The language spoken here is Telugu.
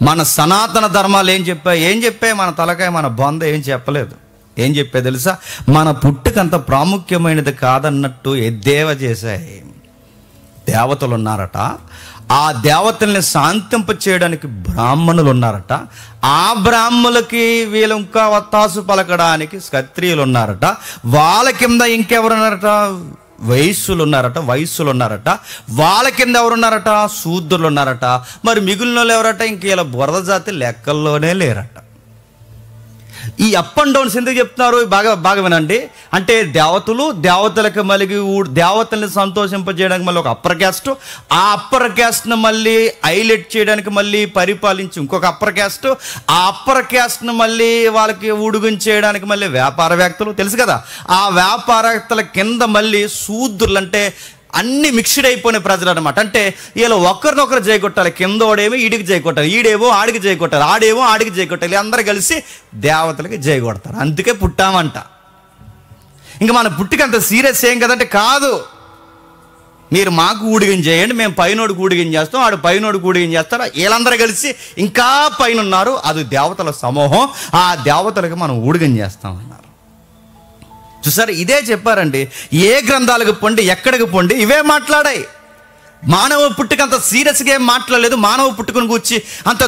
మన సనాతన ధర్మాలు ఏం చెప్పాయి మన తలకాయ మన బొంద ఏం చెప్పలేదు. ఏం చెప్పే తెలుసా? మన పుట్టుకంత ప్రాముఖ్యమైనది కాదన్నట్టు ఎద్దేవా చేశాయి. దేవతలు ఉన్నారట, ఆ దేవతల్ని శాంతింప చేయడానికి బ్రాహ్మణులు ఉన్నారట, ఆ బ్రాహ్మణులకి వీళ్ళు ఇంకా వత్తాసు పలకడానికి క్షత్రియులు ఉన్నారట, వాళ్ళ కింద ఇంకెవరున్నారట? వయస్సులు ఉన్నారట, వాళ్ళ కింద ఎవరున్నారట? శూద్రులు ఉన్నారట. మరి మిగిలిన వాళ్ళు ఎవరట? ఇంక ఇలా బురద జాతి లెక్కల్లోనే లేరట. ఈ అప్ అండ్ డౌన్స్ ఎందుకు చెప్తున్నారు? బాగా వినండి. అంటే దేవతలకు మళ్ళీ దేవతల్ని సంతోషింపజేయడానికి మళ్ళీ ఒక అప్పర్ క్యాస్ట్, ఆ అప్పర్ క్యాస్ట్ను మళ్ళీ హైలైట్ చేయడానికి మళ్ళీ పరిపాలించి ఇంకొక అప్పర్ క్యాస్ట్, ఆ అప్పర్ క్యాస్ట్ను మళ్ళీ వాళ్ళకి ఉడుగుంచేయడానికి మళ్ళీ వ్యాపారవేత్తలు, తెలుసు కదా, ఆ వ్యాపారవేత్తల కింద మళ్ళీ శూద్రులు, అంటే అన్ని మిక్స్డ్ అయిపోయిన ప్రజలు అనమాట. అంటే వీళ్ళు ఒకరినొకరు జయకొట్టాలి. కిందోడేమో ఈడికి జయకొట్టాలి, ఈడేమో ఆడికి జయకొట్టాలి, ఆడేమో ఆడికి జయకొట్టాలి, అందరూ కలిసి దేవతలకి జయకొడతారు. అందుకే పుట్టామంట. ఇంకా మన పుట్టికంత సీరియస్ ఏం కదంటే కాదు. మీరు మాకు ఊడిగం చేయండి, మేము పైనోడికి ఊడిగం చేస్తాం, ఆడు పైనోడికి ఊడిగం చేస్తారు, వీళ్ళందరూ కలిసి ఇంకా పైన ఉన్నారు, అది దేవతల సమూహం, ఆ దేవతలకు మనం ఊడిగం చేస్తాం అన్నారు. చూసారు, ఇదే చెప్పారండి. ఏ గ్రంథాలకు పొండి, ఎక్కడికి పొండి, ఇవే మాట్లాడాయి. మానవ పుట్టుకంత సీరియస్గా ఏం మాట్లాడలేదు. మానవ పుట్టుకను గురించి అంత